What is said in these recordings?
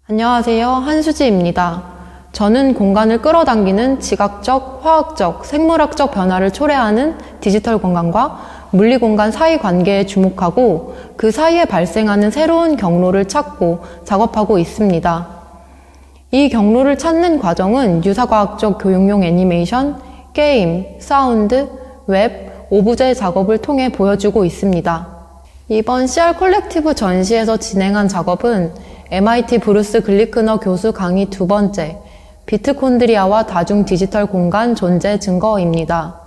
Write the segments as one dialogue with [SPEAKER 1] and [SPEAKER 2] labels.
[SPEAKER 1] 안녕하세요. 한수지입니다. 저는 공간을 끌어당기는 지각적, 화학적, 생물학적 변화를 초래하는 디지털 공간과 물리 공간 사이 관계에 주목하고 그 사이에 발생하는 새로운 경로를 찾고 작업하고 있습니다. 이 경로를 찾는 과정은 유사과학적 교육용 애니메이션, 게임, 사운드, 웹, 오브제 작업을 통해 보여주고 있습니다. 이번 CR 콜렉티브 전시에서 진행한 작업은 MIT 브루스 글리크너 교수 강의 두 번째, 비트콘드리아와 다중 디지털 공간 존재 증거입니다.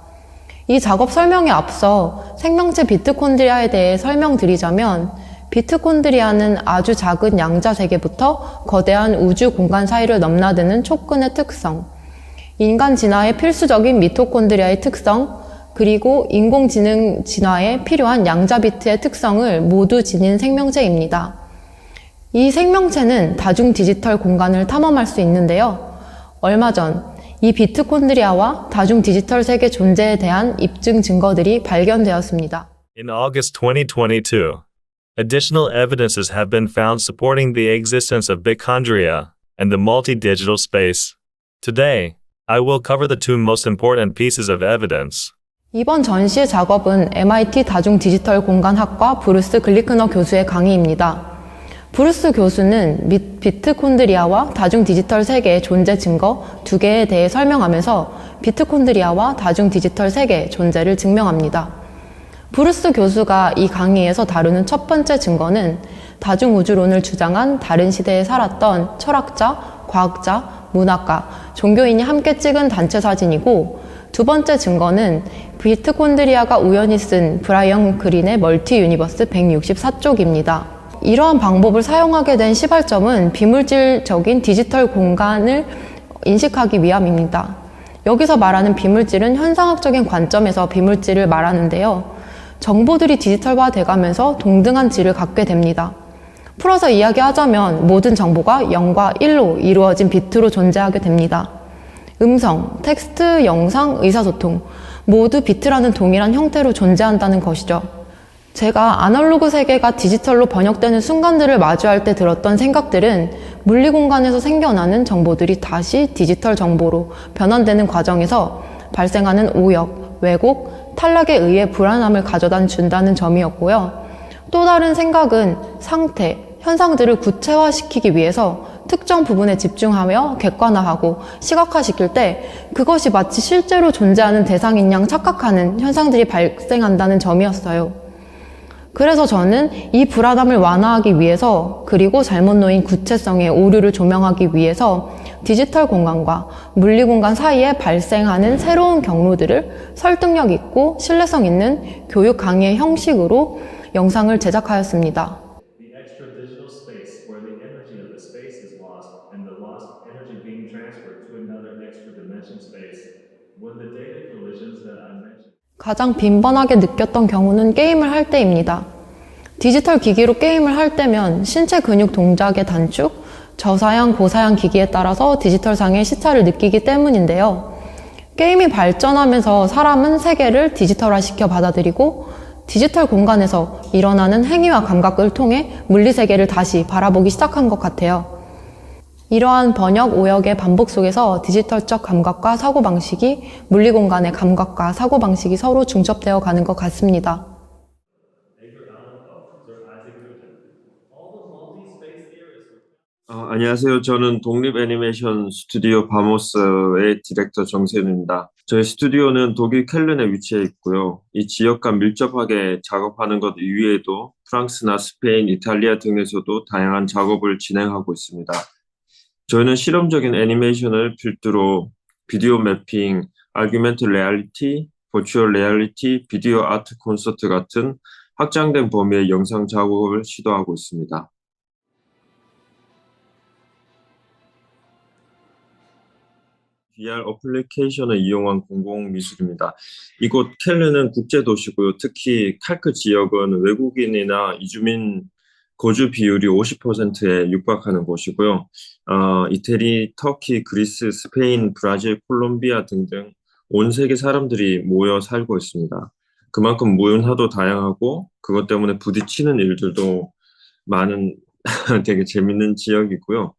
[SPEAKER 1] 이 작업 설명에 앞서 생명체 비트콘드리아에 대해 설명드리자면, 비트콘드리아는 아주 작은 양자 세계부터 거대한 우주 공간 사이를 넘나드는 촉근의 특성, 인간 진화에 필수적인 미토콘드리아의 특성, 그리고 인공지능 진화에 필요한 양자 비트의 특성을 모두 지닌 생명체입니다. 이 생명체는 다중 디지털 공간을 탐험할 수 있는데요. 얼마 전 이 비트콘드리아와 다중 디지털 세계 존재에 대한 입증 증거들이 발견되었습니다.
[SPEAKER 2] In August 2022, additional evidences have been found supporting the existence of Bitchondria and the multi-digital space. Today, I will cover the two most important pieces of evidence.
[SPEAKER 1] 이번 전시의 작업은 MIT 다중 디지털 공간학과 브루스 글리크너 교수의 강의입니다. 브루스 교수는 비트콘드리아와 다중 디지털 세계의 존재 증거 두 개에 대해 설명하면서 비트콘드리아와 다중 디지털 세계의 존재를 증명합니다. 브루스 교수가 이 강의에서 다루는 첫 번째 증거는 다중우주론을 주장한 다른 시대에 살았던 철학자, 과학자, 문학가, 종교인이 함께 찍은 단체 사진이고, 두 번째 증거는 비트콘드리아가 우연히 쓴 브라이언 그린의 멀티 유니버스 164쪽입니다. 이러한 방법을 사용하게 된 시발점은 비물질적인 디지털 공간을 인식하기 위함입니다. 여기서 말하는 비물질은 현상학적인 관점에서 비물질을 말하는데요. 정보들이 디지털화 돼가면서 동등한 질을 갖게 됩니다. 풀어서 이야기하자면 모든 정보가 0과 1로 이루어진 비트로 존재하게 됩니다. 음성, 텍스트, 영상, 의사소통 모두 비트라는 동일한 형태로 존재한다는 것이죠. 제가 아날로그 세계가 디지털로 번역되는 순간들을 마주할 때 들었던 생각들은 물리 공간에서 생겨나는 정보들이 다시 디지털 정보로 변환되는 과정에서 발생하는 오역, 왜곡, 탈락에 의해 불안함을 가져다 준다는 점이었고요. 또 다른 생각은 상태, 현상들을 구체화시키기 위해서 특정 부분에 집중하며 객관화하고 시각화시킬 때 그것이 마치 실제로 존재하는 대상인 양 착각하는 현상들이 발생한다는 점이었어요. 그래서 저는 이 불안함을 완화하기 위해서, 그리고 잘못 놓인 구체성의 오류를 조명하기 위해서 디지털 공간과 물리 공간 사이에 발생하는 새로운 경로들을 설득력 있고 신뢰성 있는 교육 강의의 형식으로 영상을 제작하였습니다.
[SPEAKER 3] The extra digital space where the energy of the space is lost and the lost energy being transferred to another extra dimension space. When the data collisions that I mentioned
[SPEAKER 1] 가장 빈번하게 느꼈던 경우는 게임을 할 때입니다. 디지털 기기로 게임을 할 때면 신체 근육 동작의 단축, 저사양, 고사양 기기에 따라서 디지털상의 시차를 느끼기 때문인데요. 게임이 발전하면서 사람은 세계를 디지털화시켜 받아들이고 디지털 공간에서 일어나는 행위와 감각을 통해 물리세계를 다시 바라보기 시작한 것 같아요. 이러한 번역, 오역의 반복 속에서 디지털적 감각과 사고방식이 물리공간의 감각과 사고방식이 서로 중첩되어 가는 것 같습니다.
[SPEAKER 4] 안녕하세요. 저는 독립 애니메이션 스튜디오 바모스의 디렉터 정세윤입니다. 저희 스튜디오는 독일 켈른에 위치해 있고요. 이 지역과 밀접하게 작업하는 것 이외에도 프랑스나 스페인, 이탈리아 등에서도 다양한 작업을 진행하고 있습니다. 저희는 실험적인 애니메이션을 필두로 비디오 매핑, 아규멘트 레알리티, 버추얼 레알리티, 비디오 아트 콘서트 같은 확장된 범위의 영상 작업을 시도하고 있습니다. VR 어플리케이션을 이용한 공공미술입니다. 이곳 켈른은 국제도시고요. 특히 칼크 지역은 외국인이나 이주민 거주 비율이 50%에 육박하는 곳이고요. 이태리, 터키, 그리스, 스페인, 브라질, 콜롬비아 등등 온 세계 사람들이 모여 살고 있습니다. 그만큼 문화도 다양하고 그것 때문에 부딪히는 일들도 많은 되게 재밌는 지역이고요.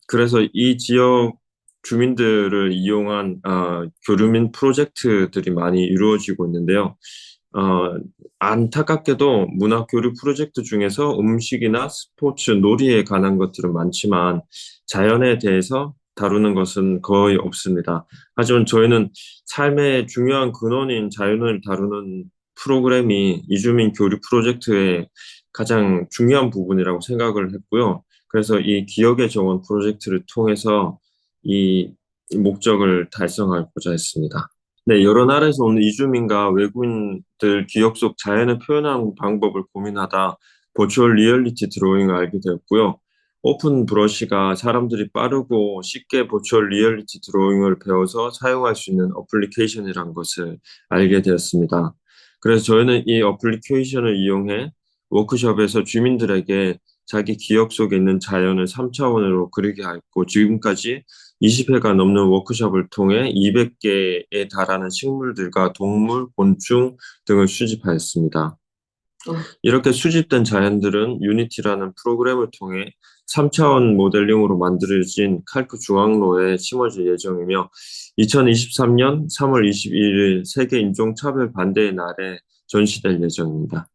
[SPEAKER 4] 그래서 이 지역 주민들을 이용한 교류민 프로젝트들이 많이 이루어지고 있는데요. 안타깝게도 문화교류 프로젝트 중에서 음식이나 스포츠, 놀이에 관한 것들은 많지만 자연에 대해서 다루는 것은 거의 없습니다. 하지만 저희는 삶의 중요한 근원인 자연을 다루는 프로그램이 이주민 교류 프로젝트의 가장 중요한 부분이라고 생각을 했고요. 그래서 이 기억의 정원 프로젝트를 통해서 이 목적을 달성하고자 했습니다. 네, 여러 나라에서 오는 이주민과 외국인들 기억 속 자연을 표현하는 방법을 고민하다 버추얼 리얼리티 드로잉을 알게 되었고요. 오픈 브러쉬가 사람들이 빠르고 쉽게 버추얼 리얼리티 드로잉을 배워서 사용할 수 있는 어플리케이션이라는 것을 알게 되었습니다. 그래서 저희는 이 어플리케이션을 이용해 워크숍에서 주민들에게 자기 기억 속에 있는 자연을 3차원으로 그리게 하였고 지금까지 20회가 넘는 워크숍을 통해 200개에 달하는 식물들과 동물, 곤충 등을 수집하였습니다. 이렇게 수집된 자연들은 유니티라는 프로그램을 통해 3차원 모델링으로 만들어진 칼크 중앙로에 심어질 예정이며 2023년 3월 21일 세계 인종차별 반대의 날에 전시될 예정입니다.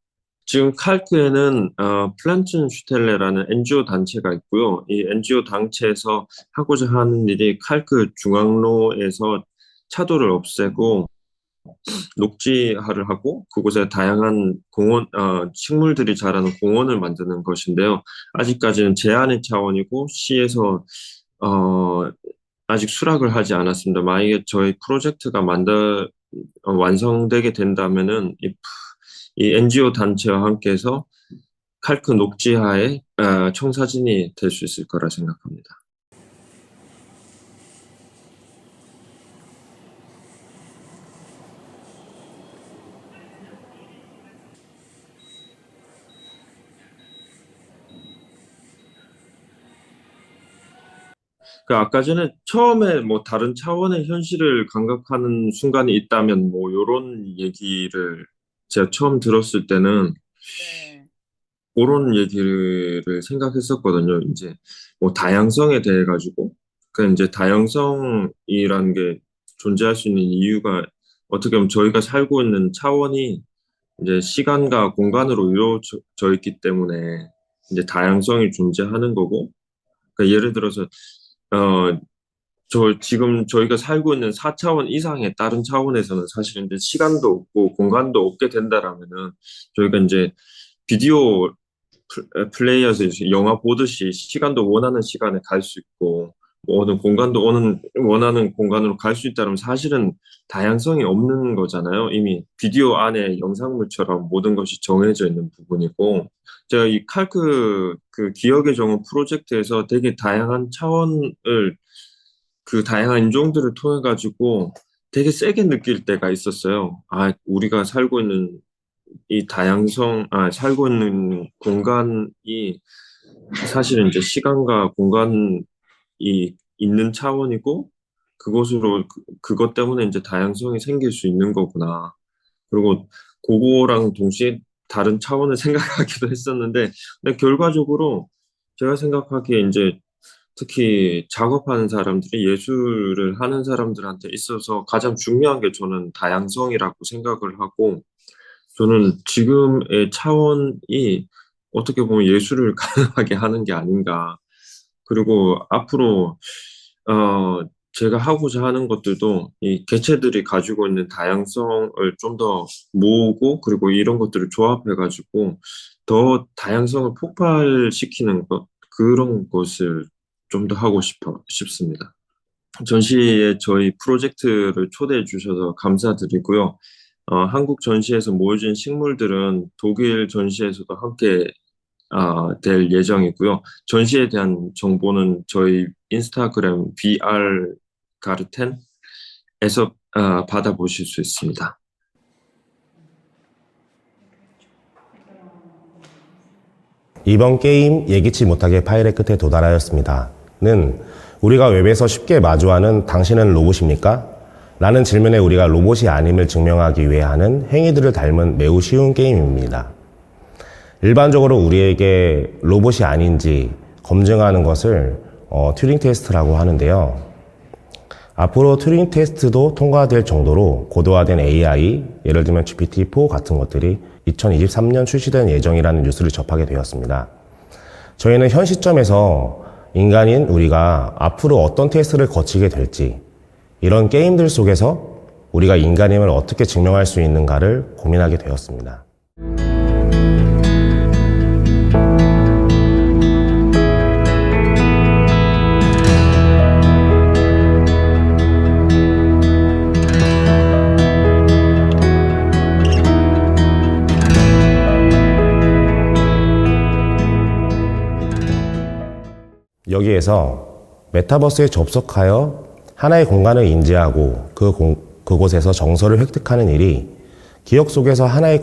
[SPEAKER 4] 지금 칼크에는 플란튼 슈텔레라는 NGO 단체가 있고요. 이 NGO 단체에서 하고자 하는 일이 칼크 중앙로에서 차도를 없애고 녹지화를 하고 그곳에 다양한 공원, 식물들이 자라는 공원을 만드는 것인데요. 아직까지는 제안의 차원이고 시에서 아직 수락을 하지 않았습니다. 만약에 저희 프로젝트가 완성되게 된다면은 이 NGO 단체와 함께해서 칼크 녹지화의 청사진이 될 수 있을 거라 생각합니다. 아까 전에 처음에 뭐 다른 차원의 현실을 감각하는 순간이 있다면 뭐 요런 얘기를 제가 처음 들었을 때는 그런 얘기를 생각했었거든요. 이제 뭐 다양성에 대해 가지고 그 이제 다양성이라는 게 존재할 수 있는 이유가 어떻게 보면 저희가 살고 있는 차원이 이제 시간과 공간으로 이루어져 있기 때문에 이제 다양성이 존재하는 거고 그러니까 예를 들어서 지금 저희가 살고 있는 4차원 이상의 다른 차원에서는 사실 이제 시간도 없고 공간도 없게 된다라면은 저희가 이제 비디오 플레이어에서 이제 영화 보듯이 시간도 원하는 시간에 갈 수 있고 어느 공간도 원하는 공간으로 갈 수 있다면 사실은 다양성이 없는 거잖아요. 이미 비디오 안에 영상물처럼 모든 것이 정해져 있는 부분이고 제가 이 칼크 그 기억의 정원 프로젝트에서 되게 다양한 차원을 그 다양한 인종들을 통해 가지고 되게 세게 느낄 때가 있었어요. 우리가 살고 있는 이 살고 있는 공간이 사실은 이제 시간과 공간이 있는 차원이고 그것으로 그것 때문에 이제 다양성이 생길 수 있는 거구나. 그리고 그거랑 동시에 다른 차원을 생각하기도 했었는데 근데 결과적으로 제가 생각하기에 이제 특히 작업하는 사람들이 예술을 하는 사람들한테 있어서 가장 중요한 게 저는 다양성이라고 생각을 하고 저는 지금의 차원이 어떻게 보면 예술을 가능하게 하는 게 아닌가. 그리고 앞으로 제가 하고자 하는 것들도 이 개체들이 가지고 있는 다양성을 좀 더 모으고 그리고 이런 것들을 조합해가지고 더 다양성을 폭발시키는 것 그런 것을 좀 더 하고 싶습니다. 전시에 저희 프로젝트를 초대해 주셔서 감사드리고요. 한국 전시에서 모여진 식물들은 독일 전시에서도 함께 될 예정이고요. 전시에 대한 정보는 저희 인스타그램 VR 가르텐에서 받아보실 수 있습니다.
[SPEAKER 5] 이번 게임 예기치 못하게 파일의 끝에 도달하였습니다. 는 우리가 웹에서 쉽게 마주하는 당신은 로봇입니까? 라는 질문에 우리가 로봇이 아님을 증명하기 위해 하는 행위들을 닮은 매우 쉬운 게임입니다. 일반적으로 우리에게 로봇이 아닌지 검증하는 것을 튜링 테스트라고 하는데요. 앞으로 튜링 테스트도 통과될 정도로 고도화된 AI, 예를 들면 GPT-4 같은 것들이 2023년 출시될 예정이라는 뉴스를 접하게 되었습니다. 저희는 현 시점에서 인간인 우리가 앞으로 어떤 테스트를 거치게 될지, 이런 게임들 속에서 우리가 인간임을 어떻게 증명할 수 있는가를 고민하게 되었습니다. 여기에서 메타버스에 접속하여 하나의 공간을 인지하고 그곳에서 정서를 획득하는 일이 기억 속에서 하나의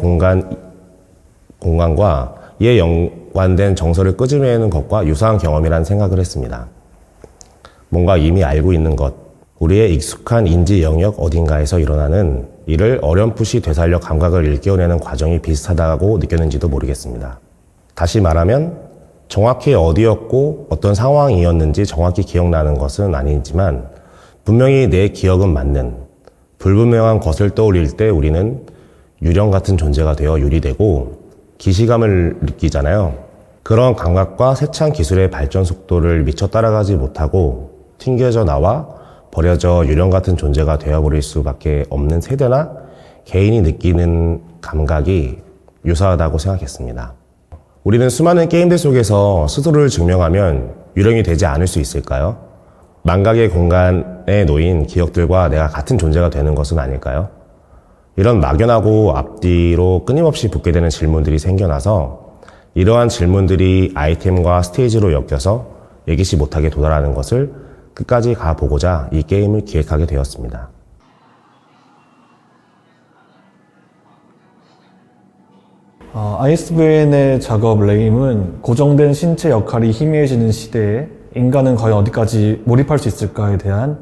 [SPEAKER 5] 공간과 이에 연관된 정서를 끄집어내는 것과 유사한 경험이라는 생각을 했습니다. 뭔가 이미 알고 있는 것, 우리의 익숙한 인지 영역 어딘가에서 일어나는 이를 어렴풋이 되살려 감각을 일깨워내는 과정이 비슷하다고 느꼈는지도 모르겠습니다. 다시 말하면 정확히 어디였고 어떤 상황이었는지 정확히 기억나는 것은 아니지만 분명히 내 기억은 맞는 불분명한 것을 떠올릴 때 우리는 유령 같은 존재가 되어 유리되고 기시감을 느끼잖아요. 그런 감각과 세찬 기술의 발전 속도를 미처 따라가지 못하고 튕겨져 나와 버려져 유령 같은 존재가 되어버릴 수밖에 없는 세대나 개인이 느끼는 감각이 유사하다고 생각했습니다. 우리는 수많은 게임들 속에서 스스로를 증명하면 유령이 되지 않을 수 있을까요? 망각의 공간에 놓인 기억들과 내가 같은 존재가 되는 것은 아닐까요? 이런 막연하고 앞뒤로 끊임없이 붙게 되는 질문들이 생겨나서 이러한 질문들이 아이템과 스테이지로 엮여서 예기치 못하게 도달하는 것을 끝까지 가보고자 이 게임을 기획하게 되었습니다.
[SPEAKER 6] ISBN의 작업 레임은 고정된 신체 역할이 희미해지는 시대에 인간은 과연 어디까지 몰입할 수 있을까에 대한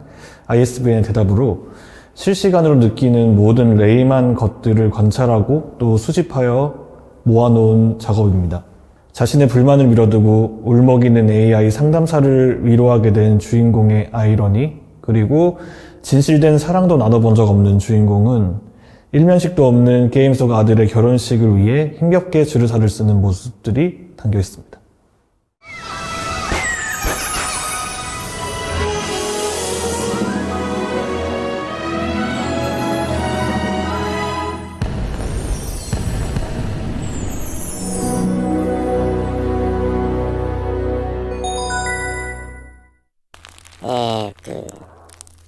[SPEAKER 6] ISBN의 대답으로 실시간으로 느끼는 모든 레임한 것들을 관찰하고 또 수집하여 모아놓은 작업입니다. 자신의 불만을 밀어두고 울먹이는 AI 상담사를 위로하게 된 주인공의 아이러니, 그리고 진실된 사랑도 나눠본 적 없는 주인공은 일면식도 없는 게임 속 아들의 결혼식을 위해 힘겹게 주르사를 쓰는 모습들이 담겨 있습니다.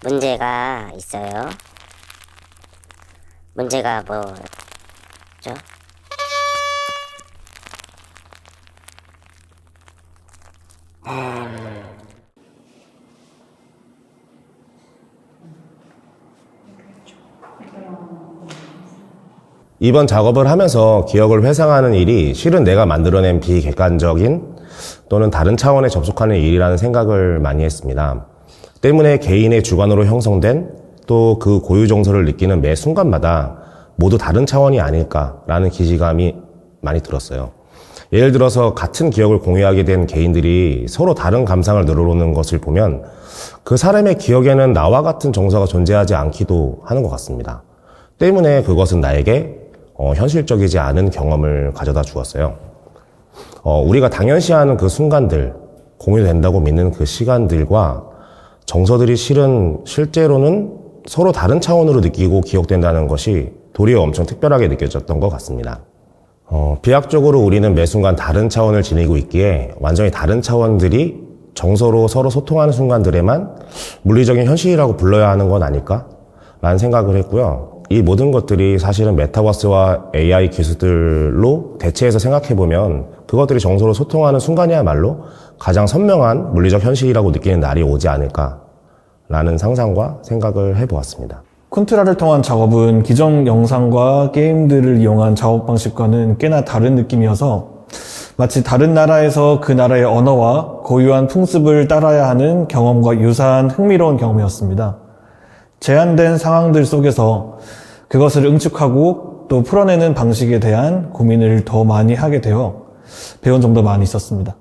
[SPEAKER 7] 문제가 있어요. 문제가 뭐죠?
[SPEAKER 5] 이번 작업을 하면서 기억을 회상하는 일이 실은 내가 만들어낸 비객관적인 또는 다른 차원에 접속하는 일이라는 생각을 많이 했습니다. 때문에 개인의 주관으로 형성된 또 그 고유 정서를 느끼는 매 순간마다 모두 다른 차원이 아닐까라는 기시감이 많이 들었어요. 예를 들어서 같은 기억을 공유하게 된 개인들이 서로 다른 감상을 늘어놓는 것을 보면 그 사람의 기억에는 나와 같은 정서가 존재하지 않기도 하는 것 같습니다. 때문에 그것은 나에게 현실적이지 않은 경험을 가져다 주었어요. 우리가 당연시하는 그 순간들, 공유된다고 믿는 그 시간들과 정서들이 실제로는 서로 다른 차원으로 느끼고 기억된다는 것이 도리어 엄청 특별하게 느껴졌던 것 같습니다. 비약적으로 우리는 매 순간 다른 차원을 지니고 있기에 완전히 다른 차원들이 정서로 서로 소통하는 순간들에만 물리적인 현실이라고 불러야 하는 건 아닐까? 라는 생각을 했고요. 이 모든 것들이 사실은 메타버스와 AI 기술들로 대체해서 생각해보면 그것들이 정서로 소통하는 순간이야말로 가장 선명한 물리적 현실이라고 느끼는 날이 오지 않을까라는 상상과 생각을 해보았습니다.
[SPEAKER 6] 쿤트라를 통한 작업은 기존 영상과 게임들을 이용한 작업 방식과는 꽤나 다른 느낌이어서 마치 다른 나라에서 그 나라의 언어와 고유한 풍습을 따라야 하는 경험과 유사한 흥미로운 경험이었습니다. 제한된 상황들 속에서 그것을 응축하고 또 풀어내는 방식에 대한 고민을 더 많이 하게 되어 배운 점도 많이 있었습니다.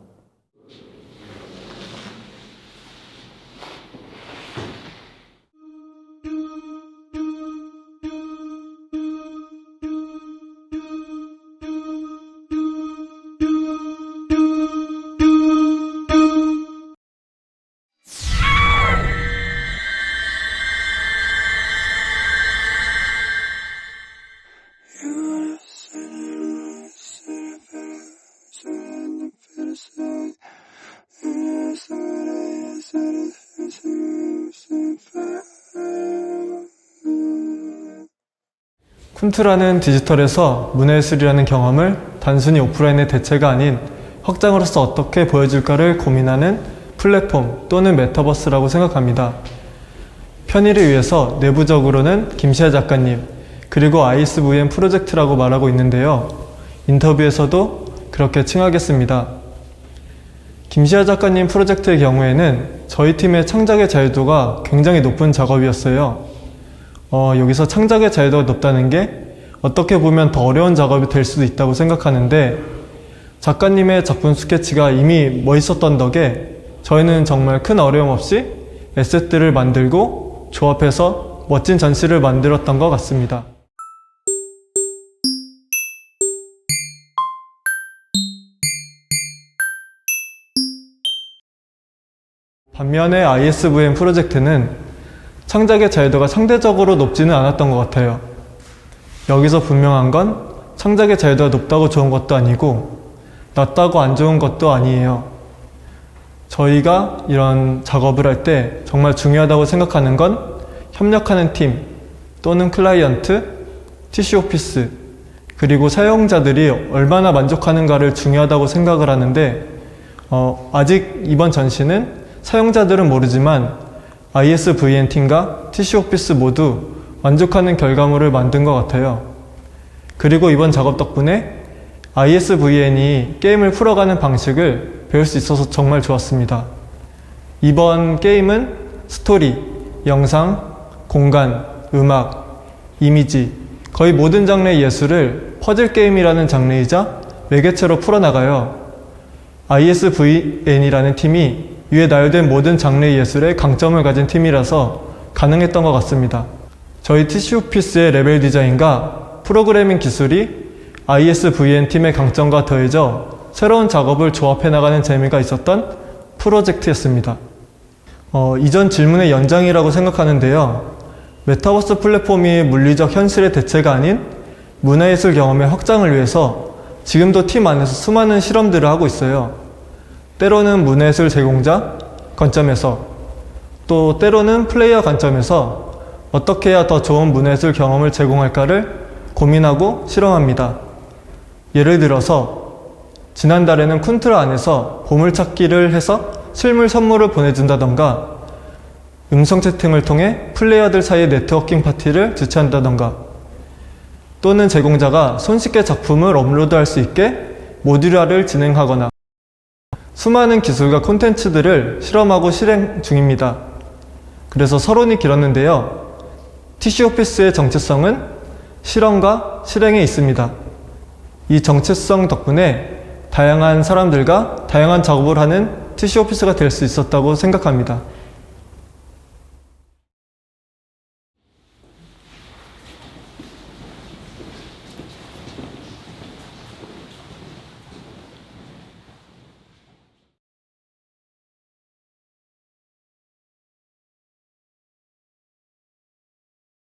[SPEAKER 8] 쿤트라는 디지털에서 문해예술이라는 경험을 단순히 오프라인의 대체가 아닌 확장으로서 어떻게 보여줄까를 고민하는 플랫폼 또는 메타버스라고 생각합니다. 편의를 위해서 내부적으로는 김시아 작가님 그리고 ISVN 프로젝트라고 말하고 있는데요. 인터뷰에서도 그렇게 칭하겠습니다. 김시아 작가님 프로젝트의 경우에는 저희 팀의 창작의 자유도가 굉장히 높은 작업이었어요. 여기서 창작의 자유도가 높다는 게 어떻게 보면 더 어려운 작업이 될 수도 있다고 생각하는데 작가님의 작품 스케치가 이미 멋있었던 덕에 저희는 정말 큰 어려움 없이 에셋들을 만들고 조합해서 멋진 전시를 만들었던 것 같습니다. 반면에 ISVN 프로젝트는 창작의 자유도가 상대적으로 높지는 않았던 것 같아요. 여기서 분명한 건 창작의 자유도가 높다고 좋은 것도 아니고 낮다고 안 좋은 것도 아니에요. 저희가 이런 작업을 할 때 정말 중요하다고 생각하는 건 협력하는 팀 또는 클라이언트, 티슈 오피스 그리고 사용자들이 얼마나 만족하는가를 중요하다고 생각을 하는데 아직 이번 전시는 사용자들은 모르지만 ISVN 팀과 티슈 오피스 모두 만족하는 결과물을 만든 것 같아요. 그리고 이번 작업 덕분에 ISVN이 게임을 풀어가는 방식을 배울 수 있어서 정말 좋았습니다. 이번 게임은 스토리, 영상, 공간, 음악, 이미지 거의 모든 장르의 예술을 퍼즐 게임이라는 장르이자 매개체로 풀어나가요. ISVN이라는 팀이 위에 나열된 모든 장르의 예술에 강점을 가진 팀이라서 가능했던 것 같습니다. 저희 티슈 오피스의 레벨 디자인과 프로그래밍 기술이 ISVN 팀의 강점과 더해져 새로운 작업을 조합해 나가는 재미가 있었던 프로젝트였습니다. 이전 질문의 연장이라고 생각하는데요. 메타버스 플랫폼이 물리적 현실의 대체가 아닌 문화예술 경험의 확장을 위해서 지금도 팀 안에서 수많은 실험들을 하고 있어요. 때로는 문예술 제공자 관점에서 또 때로는 플레이어 관점에서 어떻게 해야 더 좋은 문예술 경험을 제공할까를 고민하고 실험합니다. 예를 들어서 지난달에는 쿤트라 안에서 보물찾기를 해서 실물 선물을 보내준다던가 음성 채팅을 통해 플레이어들 사이의 네트워킹 파티를 주최한다던가 또는 제공자가 손쉽게 작품을 업로드할 수 있게 모듈화를 진행하거나 수많은 기술과 콘텐츠들을 실험하고 실행 중입니다. 그래서 서론이 길었는데요. 티슈 오피스의 정체성은 실험과 실행에 있습니다. 이 정체성 덕분에 다양한 사람들과 다양한 작업을 하는 티슈 오피스가 될 수 있었다고 생각합니다.